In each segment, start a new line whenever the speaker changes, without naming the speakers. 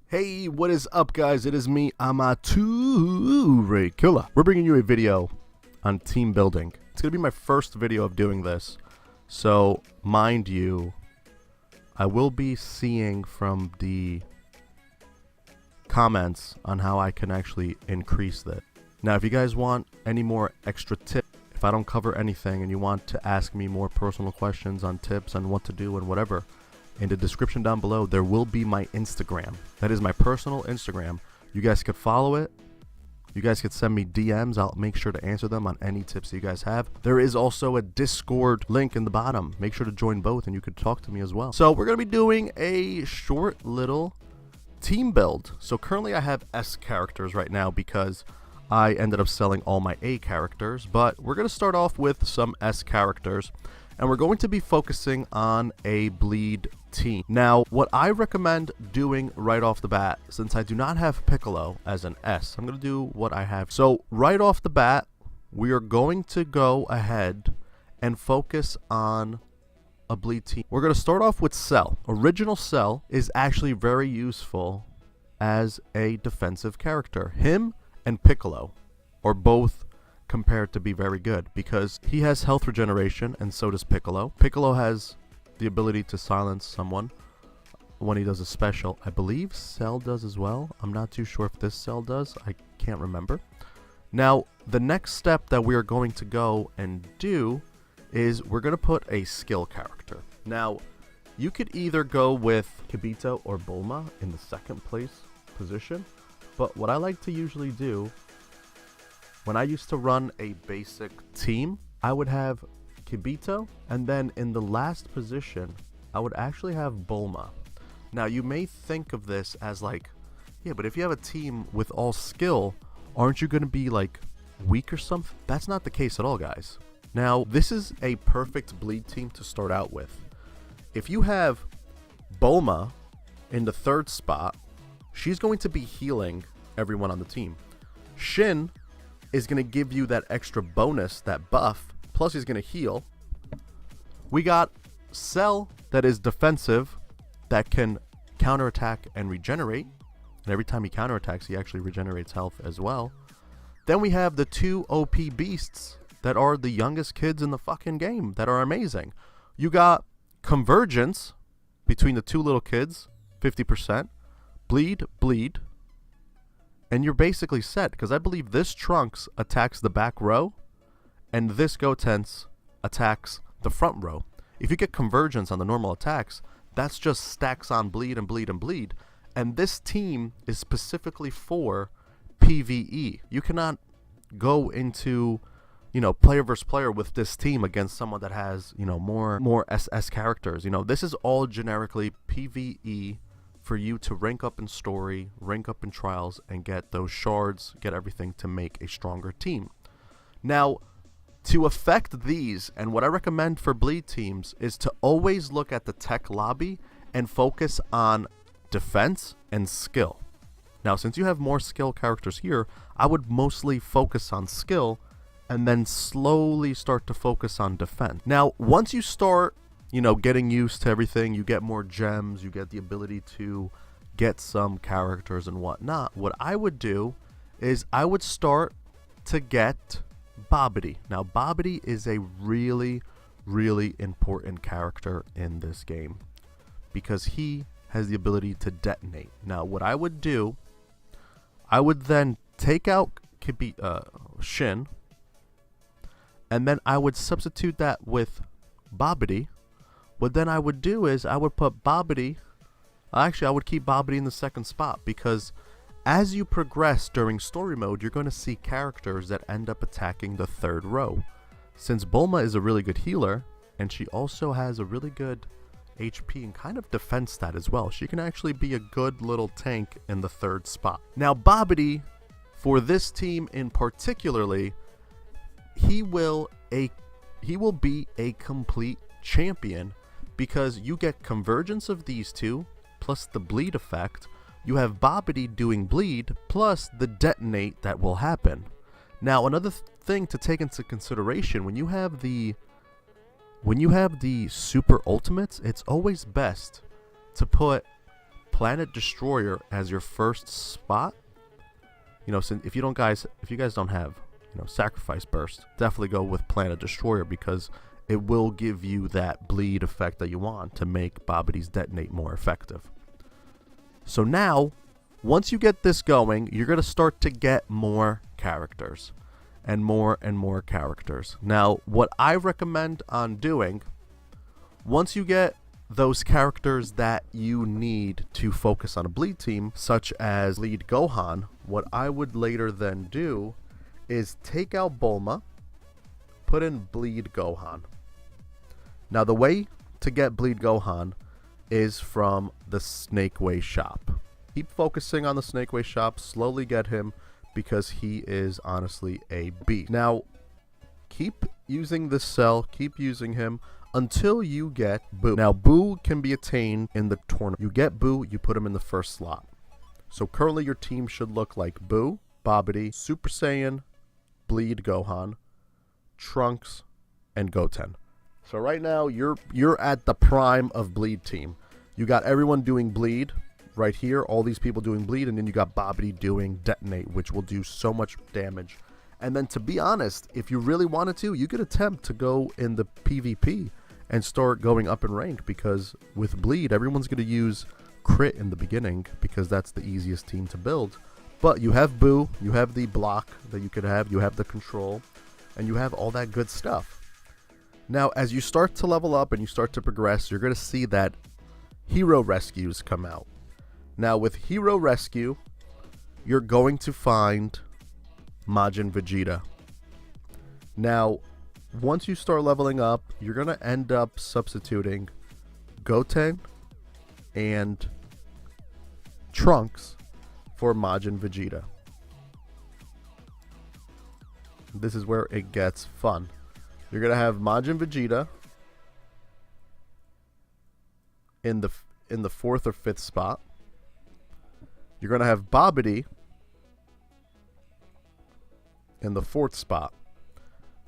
Hey, what is up, guys? It is me, Amature Killer. We're bringing you a video on team building. It's gonna be my first video of doing this, so mind you, I will be seeing from the comments on how I can actually increase that. Now, if you guys want any more extra tips, if I don't cover anything and you want to ask me more personal questions on tips on what to do and whatever, in the description down below, there will be my Instagram. That is my personal Instagram. You guys could follow it. You guys could send me DMs. I'll make sure to answer them on any tips you guys have. There is also a Discord link in the bottom. Make sure to join both and you could talk to me as well. So we're going to be doing a short little team build. So currently I have S characters right now because I ended up selling all my A characters. But we're going to start off with some S characters. And we're going to be focusing on a bleed team. Now, what I recommend doing right off the bat, since I do not have Piccolo as an S, I'm going to do what I have. So right off the bat, we are going to go ahead and focus on a bleed team. We're going to start off with Cell. Original Cell is actually very useful as a defensive character. Him and Piccolo are both compared to be very good because he has health regeneration and so does Piccolo. Piccolo has the ability to silence someone when he does a special. I believe Cell does as well. I'm not too sure if this Cell does. I can't remember. Now, the next step that we are going to go and do is we're going to put a skill character. Now, you could either go with Kibito or Bulma in the second place position, but what I like to usually do when I used to run a basic team, I would have Kibito, and then in the last position, I would actually have Bulma. Now, you may think of this as like, yeah, but if you have a team with all skill, aren't you going to be like weak or something? That's not the case at all, guys. Now, this is a perfect bleed team to start out with. If you have Bulma in the third spot, she's going to be healing everyone on the team. Shin is going to give you that extra bonus, that buff, plus he's going to heal. We got Cell that is defensive, that can counterattack and regenerate, and every time he counterattacks he actually regenerates health as well. Then we have the two OP beasts that are the youngest kids in the fucking game that are amazing. You got Convergence between the two little kids, 50%, bleed, and you're basically set, because I believe this Trunks attacks the back row, and this Gotenks attacks the front row. If you get Convergence on the normal attacks, that's just stacks on bleed and bleed and bleed. And this team is specifically for PvE. You cannot go into, player versus player with this team against someone that has, more SS characters. This is all generically PvE for you to rank up in story, rank up in trials, and get those shards, get everything to make a stronger team. Now, to affect these, and what I recommend for bleed teams, is to always look at the tech lobby and focus on defense and skill. Now, since you have more skill characters here, I would mostly focus on skill and then slowly start to focus on defense. Now, once you start getting used to everything, you get more gems, you get the ability to get some characters and whatnot. What I would do is I would start to get Babidi. Now, Babidi is a really, really important character in this game because he has the ability to detonate. Now, what I would do, I would then take out Shin, and then I would substitute that with Babidi. What then I would do is I would put Babidi, actually I would keep Babidi in the second spot, because as you progress during story mode, you're going to see characters that end up attacking the third row. Since Bulma is a really good healer, and she also has a really good HP and kind of defense stat as well, she can actually be a good little tank in the third spot. Now, Babidi, for this team in particularly, he will be a complete champion, because you get convergence of these two plus the bleed effect. You have Babidi doing bleed plus the detonate that will happen. Now, another thing to take into consideration, when you have the super ultimates, it's always best to put Planet Destroyer as your first spot, you know, since if you guys don't have, you know, Sacrifice Burst, definitely go with Planet Destroyer because it will give you that bleed effect that you want to make Bobity's detonate more effective. So now, once you get this going, you're going to start to get more characters and more characters. Now, what I recommend on doing, once you get those characters that you need to focus on a bleed team, such as Bleed Gohan, what I would later then do is take out Bulma, put in Bleed Gohan. Now, the way to get Bleed Gohan is from the Snake Way shop. Keep focusing on the Snake Way shop, slowly get him because he is honestly a beast. Now, keep using this cell, keep using him until you get Boo. Now, Boo can be attained in the tournament. You get Boo, you put him in the first slot. So currently your team should look like Boo, Babidi, Super Saiyan, Bleed Gohan, Trunks, and Goten. So right now you're at the prime of Bleed team. You got everyone doing Bleed right here, all these people doing Bleed, and then you got Babidi doing Detonate, which will do so much damage. And then, to be honest, if you really wanted to, you could attempt to go in the PvP and start going up in rank, because with Bleed, everyone's going to use Crit in the beginning because that's the easiest team to build. But you have Boo, you have the block that you could have, you have the control, and you have all that good stuff. Now, as you start to level up and you start to progress, you're going to see that Hero Rescues come out. Now, with Hero Rescue, you're going to find Majin Vegeta. Now, once you start leveling up, you're going to end up substituting Goten and Trunks for Majin Vegeta. This is where it gets fun. You're going to have Majin Vegeta in the 4th or 5th spot. You're going to have Babidi in the 4th spot.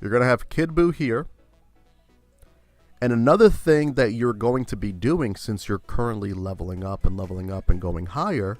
You're going to have Kid Buu here. And another thing that you're going to be doing, since you're currently leveling up and going higher,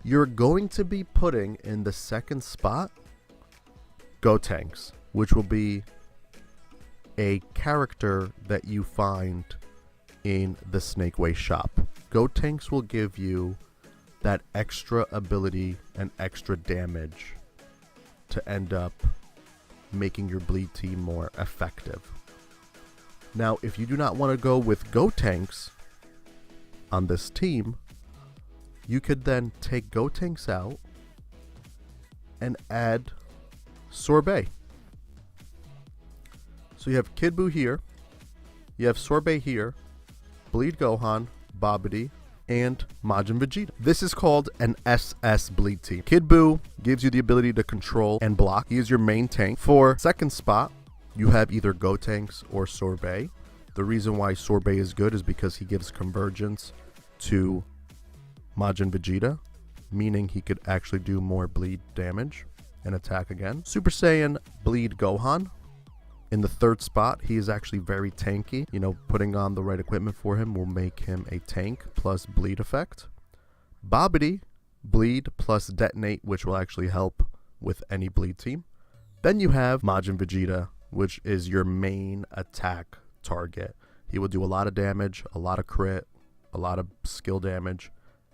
you're going to be putting in the 2nd spot Gotenks, which will be a character that you find in the Snake Way shop. Gotenks will give you that extra ability and extra damage to end up making your Bleed team more effective. Now, if you do not want to go with Gotenks on this team, you could then take Gotenks out and add Sorbet. So you have Kid Buu here, you have Sorbet here, Bleed Gohan, Babidi, and Majin Vegeta. This is called an SS Bleed team. Kid Buu gives you the ability to control and block. He is your main tank. For 2nd spot, you have either Gotenks or Sorbet. The reason why Sorbet is good is because he gives convergence to Majin Vegeta, meaning he could actually do more bleed damage and attack again. Super Saiyan Bleed Gohan. In the 3rd spot, he is actually very tanky. You know, putting on the right equipment for him will make him a tank plus bleed effect. Babidi, bleed plus detonate, which will actually help with any bleed team. Then you have Majin Vegeta, which is your main attack target. He will do a lot of damage, a lot of crit, a lot of skill damage,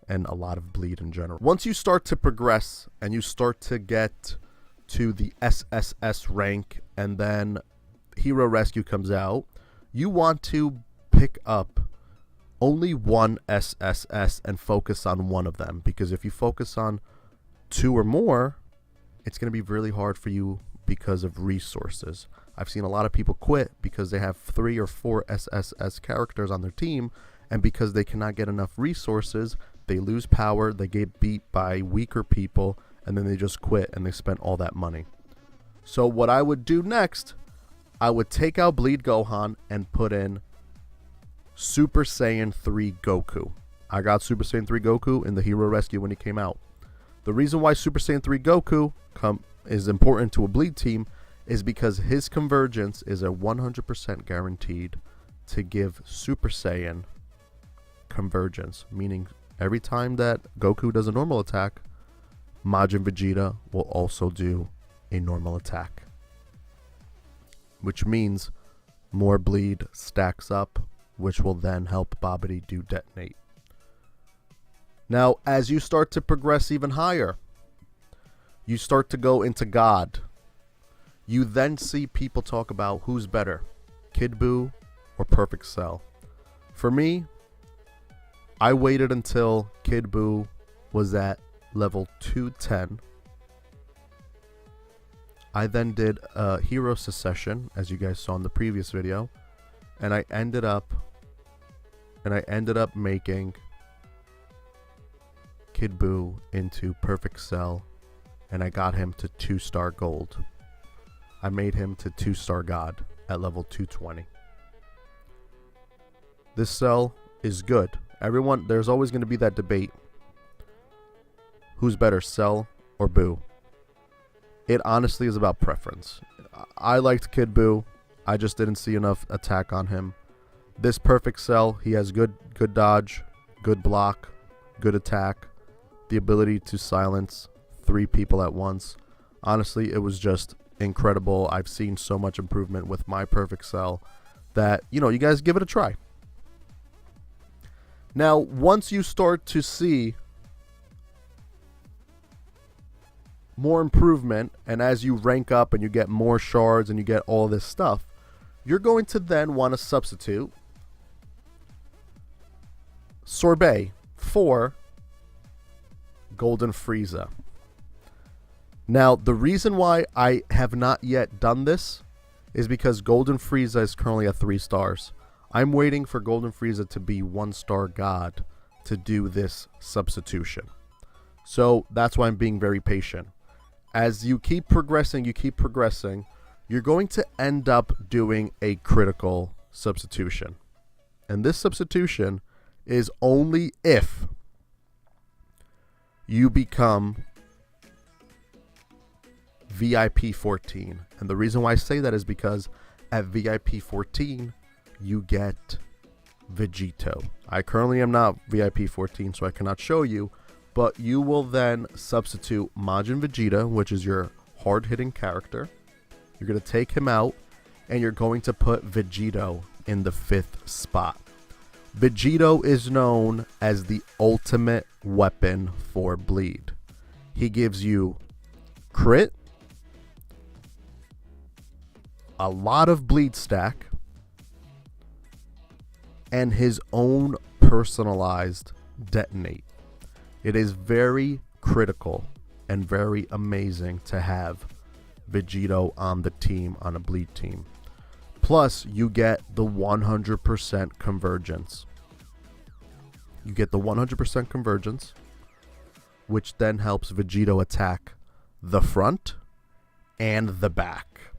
and a lot of bleed in general. Once you start to progress and you start to get to the SSS rank, and then Hero Rescue comes out, you want to pick up only one SSS and focus on one of them, because if you focus on 2 or more, it's going to be really hard for you because of resources. I've seen a lot of people quit because they have 3 or 4 SSS characters on their team, and because they cannot get enough resources, they lose power, they get beat by weaker people, and then they just quit and they spent all that money. So what I would do next, I would take out Bleed Gohan and put in Super Saiyan 3 Goku. I got Super Saiyan 3 Goku in the Hero Rescue when he came out. The reason why Super Saiyan 3 Goku is important to a Bleed team is because his convergence is a 100% guaranteed to give Super Saiyan convergence, meaning Every time that Goku does a normal attack, Majin Vegeta will also do a normal attack. Which means more bleed stacks up, which will then help Babidi do detonate. Now, as you start to progress even higher, you start to go into God. You then see people talk about who's better, Kid Buu or Perfect Cell. For me, I waited until Kid Buu was at level 210. I then did a hero secession, as you guys saw in the previous video, and I ended up making Kid Buu into Perfect Cell, and I got him to 2-star gold. I made him to 2-star God at level 220. This cell is good. Everyone, there's always going to be that debate. Who's better, Cell or Buu? It honestly is about preference. I liked Kid Buu. I just didn't see enough attack on him. This Perfect Cell, he has good dodge, good block, good attack, the ability to silence 3 people at once. Honestly, it was just incredible. I've seen so much improvement with my Perfect Cell that, you guys give it a try. Now, once you start to see more improvement, and as you rank up and you get more shards and you get all this stuff, you're going to then want to substitute Sorbet for Golden Frieza. Now, the reason why I have not yet done this is because Golden Frieza is currently at 3 stars. I'm waiting for Golden Frieza to be 1-star God to do this substitution. So that's why I'm being very patient. As you keep progressing, you're going to end up doing a critical substitution. And this substitution is only if you become VIP 14. And the reason why I say that is because at VIP 14, you get Vegito. I currently am not VIP 14, so I cannot show you, but you will then substitute Majin Vegeta, which is your hard-hitting character. You're going to take him out, and you're going to put Vegito in the 5th spot. Vegito is known as the ultimate weapon for bleed. He gives you crit, a lot of bleed stack, and his own personalized detonate. It is very critical and very amazing to have Vegito on the team, on a bleed team. Plus, you get the 100% convergence. You get the 100% convergence, which then helps Vegito attack the front and the back.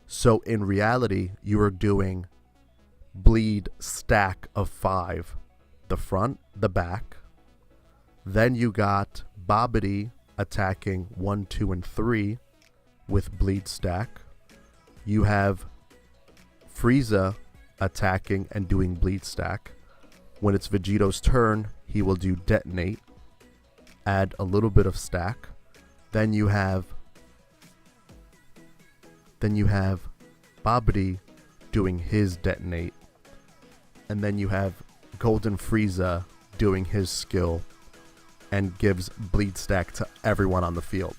So in reality, you are doing bleed stack of 5, the front, the back. Then you got Babidi attacking 1, 2, and 3 with bleed stack. You have Frieza attacking and doing bleed stack. When it's Vegito's turn, he will do detonate, add a little bit of stack. Then you have Babidi doing his detonate. And then you have Golden Frieza doing his skill and gives bleed stack to everyone on the field.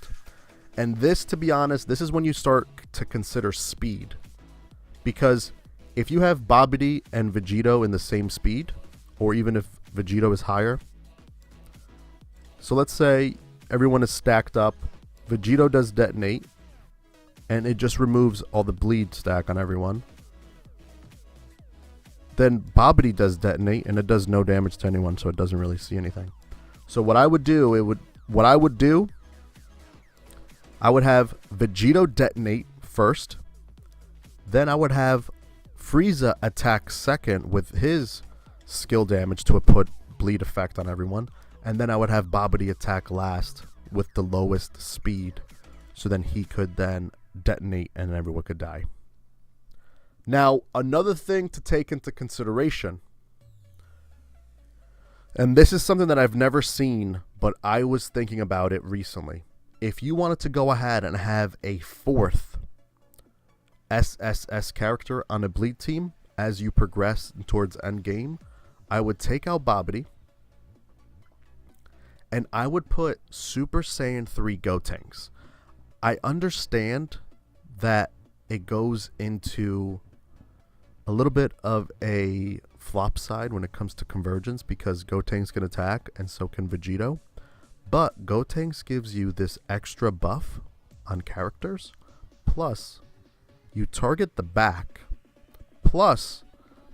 And this, to be honest, this is when you start to consider speed. Because if you have Babidi and Vegito in the same speed, or even if Vegito is higher, so let's say everyone is stacked up, Vegito does detonate, and it just removes all the bleed stack on everyone. Then Babidi does detonate, and it does no damage to anyone, so it doesn't really see anything. So what I would do, I would have Vegito detonate first. Then I would have Frieza attack second with his skill damage to put bleed effect on everyone. And then I would have Babidi attack last with the lowest speed. So then he could then detonate and everyone could die. Now, another thing to take into consideration And this is something that I've never seen, but I was thinking about it recently. If you wanted to go ahead and have a fourth SSS character on a bleed team as you progress towards Endgame, I would take out Babidi, and I would put Super Saiyan 3 Gotenks. I understand that it goes into a little bit of a flop side when it comes to convergence because Gotenks can attack and so can Vegito. But Gotenks gives you this extra buff on characters, plus you target the back, plus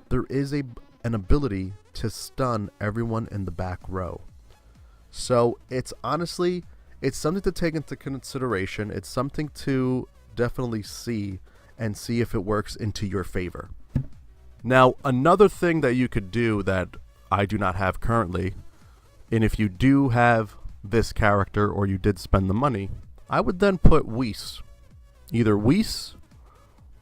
there is an ability to stun everyone in the back row. So it's honestly, it's something to take into consideration. It's something to definitely see and see if it works into your favor. Now, another thing that you could do that I do not have currently, and if you do have this character or you did spend the money, I would then put Whis. Either Whis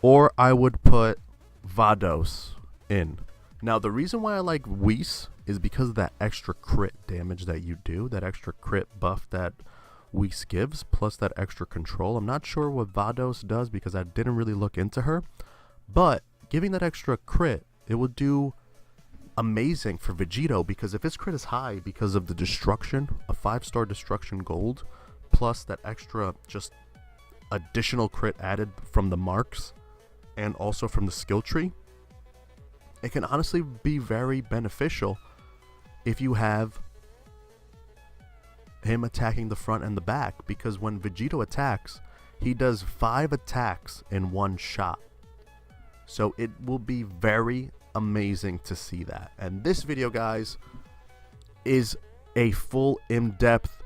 or I would put Vados in. Now, the reason why I like Whis is because of that extra crit damage that you do, that extra crit buff that Whis gives, plus that extra control. I'm not sure what Vados does because I didn't really look into her, but giving that extra crit, it will do amazing for Vegito because if his crit is high because of the destruction, a 5-star destruction gold, plus that extra just additional crit added from the marks and also from the skill tree, it can honestly be very beneficial if you have him attacking the front and the back, because when Vegito attacks, he does 5 attacks in one shot. So it will be very amazing to see that. And this video, guys, is a full in-depth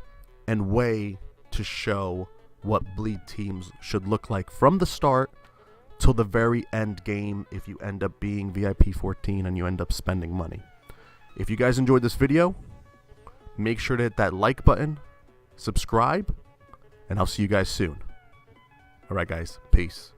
and way to show what bleed teams should look like from the start till the very end game if you end up being VIP 14 and you end up spending money. If you guys enjoyed this video, make sure to hit that like button, subscribe, and I'll see you guys soon. Alright guys, peace.